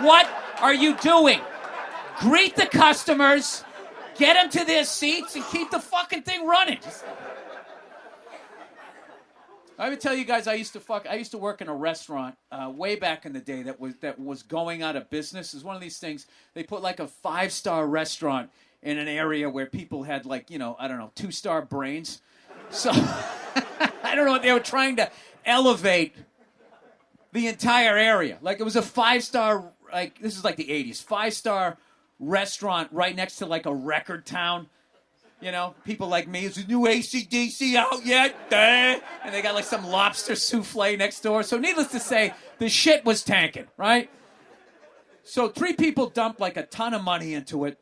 What are you doing? Greet the customers, get them to their seats, and keep the fucking thing running. I would tell you guys, I used to work in a restaurant way back in the day that was going out of business. It's one of these things. They put like a 5-star restaurant in an area where people had like, I don't know, 2-star brains. So I don't know what they were trying to elevate the entire area. Like it was a 5-star, like this is like the 80s, 5-star restaurant right next to like a record town. People like me, is the new AC/DC out yet? And they got like some lobster souffle next door. So needless to say, the shit was tanking, right? So 3 people dumped like a ton of money into it.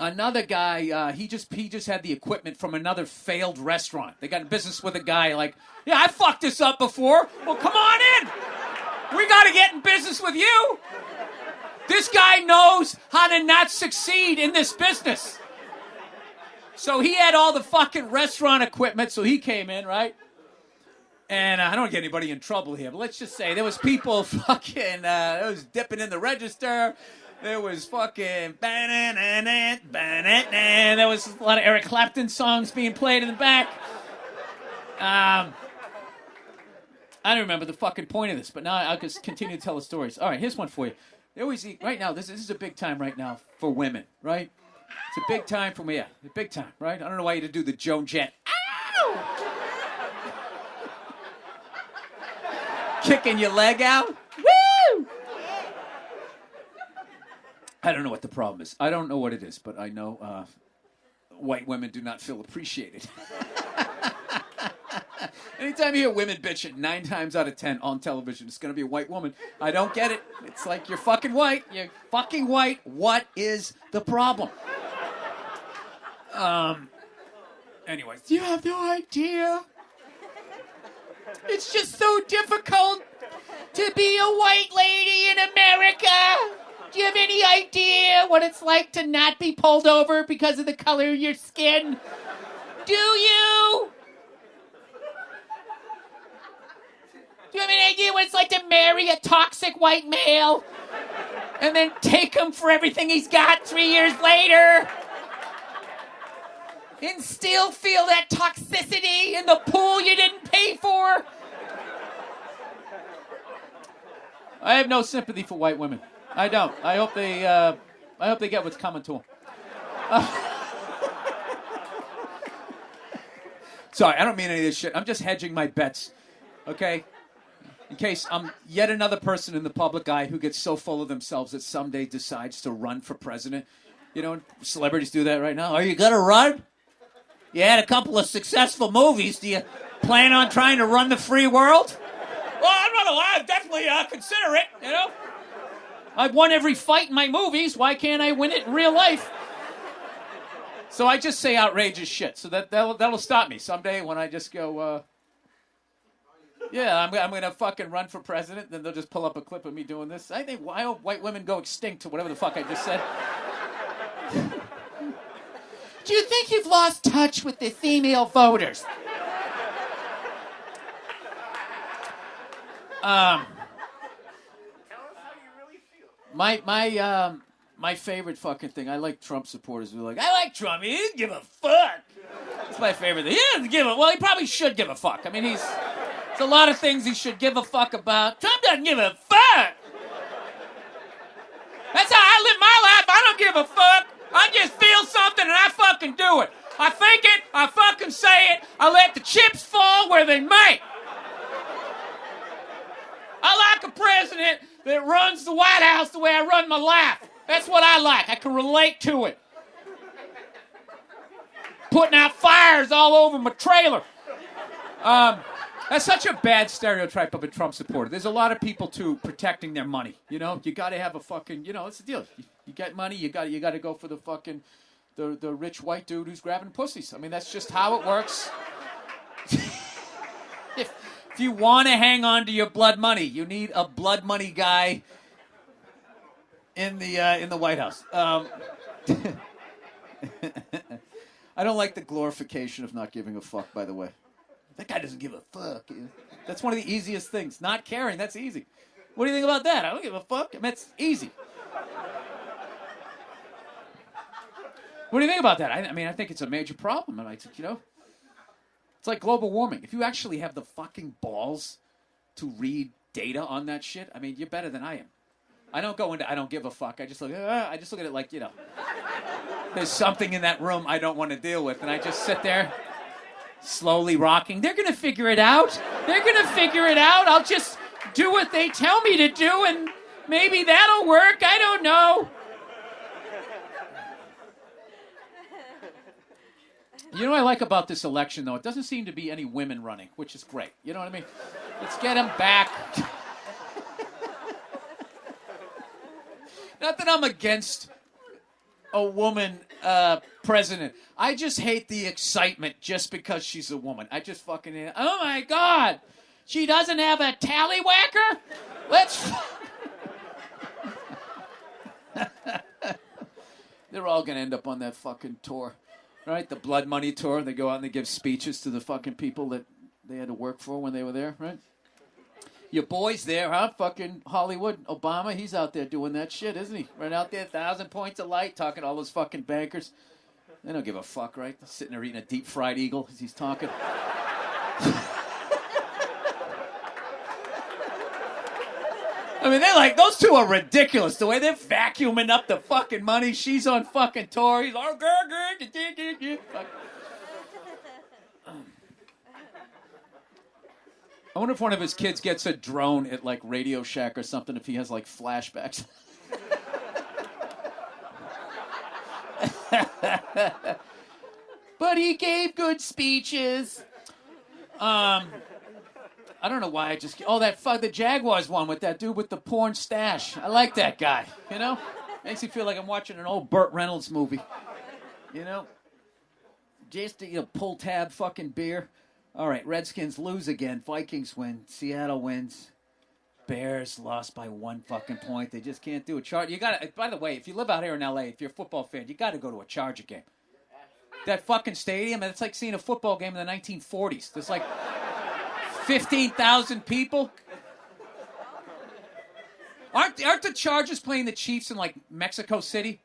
Another guy, he just had the equipment from another failed restaurant. They got in business with a guy like, yeah, I fucked this up before. Well, come on in. We got to get in business with you. This guy knows how to not succeed in this business. So he had all the fucking restaurant equipment, so he came in, right? And I don't want to get anybody in trouble here, but let's just say there was people fucking, there was dipping in the register. There was fucking, there was a lot of Eric Clapton songs being played in the back. I don't remember the fucking point of this, but now I'll just continue to tell the stories. All right, here's one for you. They always eat, right now, this is a big time right now for women, right? It's a big time for me, yeah, a big time, right? I don't know why you had to do the Joan Jett. Ow! Kicking your leg out. Woo! I don't know what the problem is. I don't know what it is, but I know white women do not feel appreciated. Anytime you hear women bitching, 9 times out of 10 on television, it's going to be a white woman. I don't get it. It's like, you're fucking white. You're fucking white. What is the problem? Anyways, you have no idea. It's just so difficult to be a white lady in America. Do you have any idea what it's like to not be pulled over because of the color of your skin? Do you? Do you have any idea what it's like to marry a toxic white male and then take him for everything he's got 3 years later? And still feel that toxicity in the pool you didn't pay for? I have no sympathy for white women. I don't. I hope they get what's coming to them. Sorry, I don't mean any of this shit. I'm just hedging my bets, okay? In case I'm yet another person in the public eye who gets so full of themselves that someday decides to run for president. Celebrities do that right now. Are you gonna run? You had a couple of successful movies. Do you plan on trying to run the free world? Well, I'm not gonna lie. I'd definitely consider it, I've won every fight in my movies. Why can't I win it in real life? So I just say outrageous shit. So that'll stop me someday when I just go, yeah, I'm going to fucking run for president. Then they'll just pull up a clip of me doing this. I hope white women go extinct to whatever the fuck I just said. Do you think you've lost touch with the female voters? My favorite fucking thing, I like Trump supporters who are like, I like Trump, he doesn't give a fuck. That's my favorite thing. He doesn't give a, well, he probably should give a fuck. I mean, there's a lot of things he should give a fuck about. Trump doesn't give a fuck. That's how I live my life. I don't give a fuck. I just feel something and I fucking do it. I think it, I fucking say it, I let the chips fall where they may. I like a president that runs the White House the way I run my life. That's what I like. I can relate to it. Putting out fires all over my trailer. That's such a bad stereotype of a Trump supporter. There's a lot of people, too, protecting their money. You got to have a fucking, it's the deal. You get money, you got to go for the fucking, the rich white dude who's grabbing pussies. I mean, that's just how it works. If you want to hang on to your blood money, you need a blood money guy in the White House. I don't like the glorification of not giving a fuck, by the way. That guy doesn't give a fuck. That's one of the easiest things. Not caring, that's easy. What do you think about that? I don't give a fuck. I mean, it's easy. What do you think about that? I mean, I think it's a major problem. And it's like global warming. If you actually have the fucking balls to read data on that shit, I mean, you're better than I am. I don't go into I don't give a fuck. I just look at it like, there's something in that room I don't want to deal with. And I just sit there slowly rocking. They're going to figure it out. I'll just do what they tell me to do and maybe that'll work. I don't know. You know what I like about this election, though? It doesn't seem to be any women running, which is great. You know what I mean? Let's get them back. Not that I'm against a woman president. I just hate the excitement just because she's a woman. I just fucking hate it. Oh, my God. She doesn't have a tallywhacker? Let's... They're all going to end up on that fucking tour. Right? The Blood Money tour. They go out and they give speeches to the fucking people that they had to work for when they were there, right? Your boy's there, huh? Fucking Hollywood. Obama, he's out there doing that shit, isn't he? Right out there, 1,000 points of light, talking to all those fucking bankers. They don't give a fuck, right? They're sitting there eating a deep-fried eagle as he's talking. I mean, they're like, those two are ridiculous. The way they're vacuuming up the fucking money. She's on fucking tour. He's like, I wonder if one of his kids gets a drone at, like, Radio Shack or something, if he has, like, flashbacks. But he gave good speeches. I don't know why I just... Oh, the Jaguars one with that dude with the porn stash. I like that guy, Makes me feel like I'm watching an old Burt Reynolds movie, Just to, pull tab fucking beer. All right, Redskins lose again. Vikings win. Seattle wins. Bears lost by 1 fucking point. They just can't do it. You got to... By the way, if you live out here in L.A., if you're a football fan, you got to go to a Charger game. That fucking stadium, it's like seeing a football game in the 1940s. There's like 15,000 people. Aren't the Chargers playing the Chiefs in, like, Mexico City?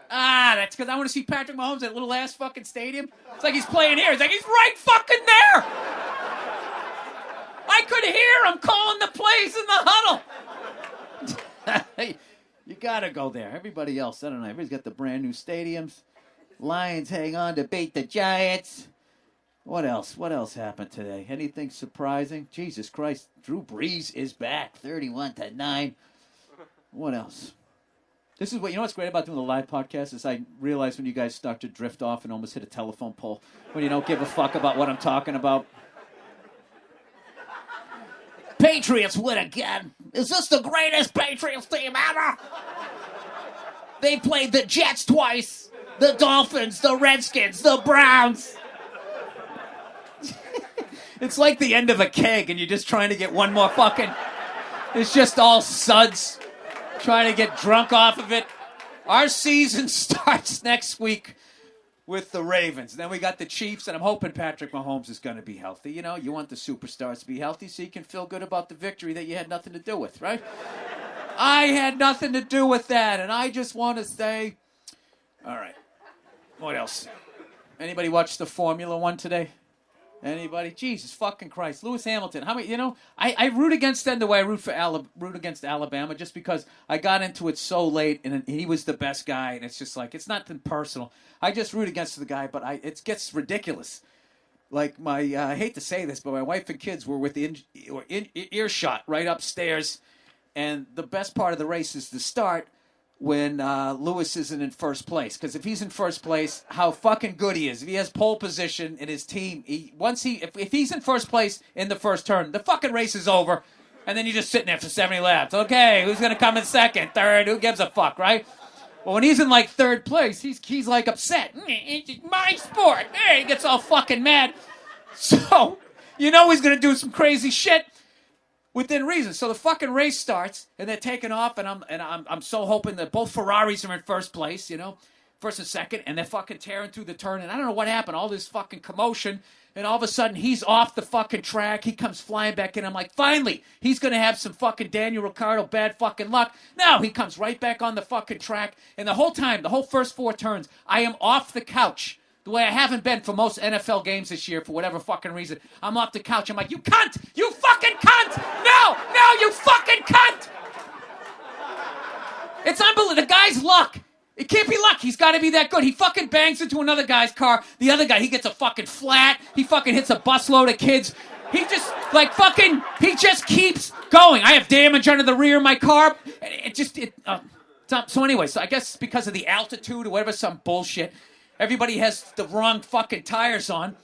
That's because I want to see Patrick Mahomes at little ass fucking stadium. It's like he's playing here. It's like he's right fucking there. I could hear him calling the plays in the huddle. Hey, you gotta go there. Everybody else, I don't know. Everybody's got the brand new stadiums. Lions hang on to beat the Giants. What else? What else happened today? Anything surprising? Jesus Christ, Drew Brees is back, 31-9. What else? This is what's great about doing the live podcast is I realize when you guys start to drift off and almost hit a telephone pole when you don't give a fuck about what I'm talking about. Patriots win again. Is this the greatest Patriots team ever? They played the Jets twice, the Dolphins, the Redskins, the Browns. It's like the end of a keg and you're just trying to get one more fucking... It's just all suds. Trying to get drunk off of it. Our season starts next week with the Ravens. Then we got the Chiefs, and I'm hoping Patrick Mahomes is going to be healthy. You want the superstars to be healthy so you can feel good about the victory that you had nothing to do with, right? I had nothing to do with that, and I just want to say... All right. What else? Anybody watch the Formula One today? Anybody? Jesus fucking Christ. Lewis Hamilton. How many, I root against them the way I root against Alabama just because I got into it so late and he was the best guy and it's just like, it's nothing personal. I just root against the guy, but it gets ridiculous. Like I hate to say this, but my wife and kids were within earshot right upstairs. And the best part of the race is the start when Lewis isn't in first place. Because if he's in first place, how fucking good he is. If he has pole position in his team, if he's in first place in the first turn, the fucking race is over. And then you're just sitting there for 70 laps. Okay, who's going to come in second, third? Who gives a fuck, right? Well, when he's in, like, third place, he's like, upset. It's my sport. He gets all fucking mad. So, he's going to do some crazy shit. Within reason. So the fucking race starts, and they're taking off, and I'm so hoping that both Ferraris are in first place, first and second, and they're fucking tearing through the turn, and I don't know what happened, all this fucking commotion, and all of a sudden he's off the fucking track, he comes flying back in, I'm like, finally, he's gonna have some fucking Daniel Ricciardo bad fucking luck. No, he comes right back on the fucking track, and the whole time, the whole first 4 turns, I am off the couch, the way I haven't been for most NFL games this year for whatever fucking reason. I'm off the couch, I'm like, you cunt! You fucking cunt! No, you fucking cunt! It's unbelievable, the guy's luck. It can't be luck. He's got to be that good. He fucking bangs into another guy's car. The other guy, he gets a fucking flat. He fucking hits a busload of kids. He just, he just keeps going. I have damage under the rear of my car. So anyway, so I guess because of the altitude or whatever, some bullshit, everybody has the wrong fucking tires on.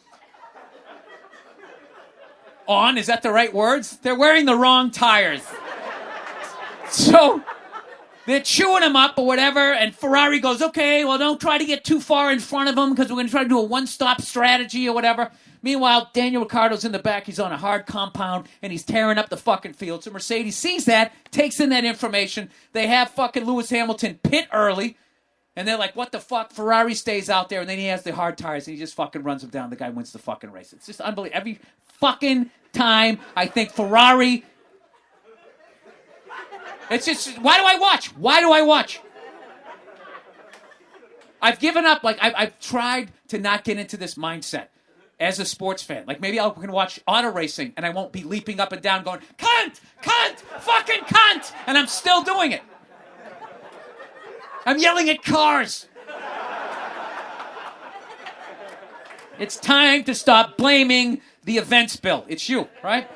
On? Is that the right words? They're wearing the wrong tires. So they're chewing him up or whatever, and Ferrari goes, okay, well, don't try to get too far in front of him because we're going to try to do a one-stop strategy or whatever. Meanwhile, Daniel Ricciardo's in the back. He's on a hard compound, and he's tearing up the fucking field. So Mercedes sees that, takes in that information. They have fucking Lewis Hamilton pit early, and they're like, what the fuck? Ferrari stays out there, and then he has the hard tires, and he just fucking runs them down. The guy wins the fucking race. It's just unbelievable. Every fucking time I think Ferrari... It's just, why do I watch? Why do I watch? I've given up, I've tried to not get into this mindset as a sports fan. Like, maybe I can watch auto racing and I won't be leaping up and down going, cunt, fucking cunt, and I'm still doing it. I'm yelling at cars. It's time to stop blaming the events bill. It's you, right?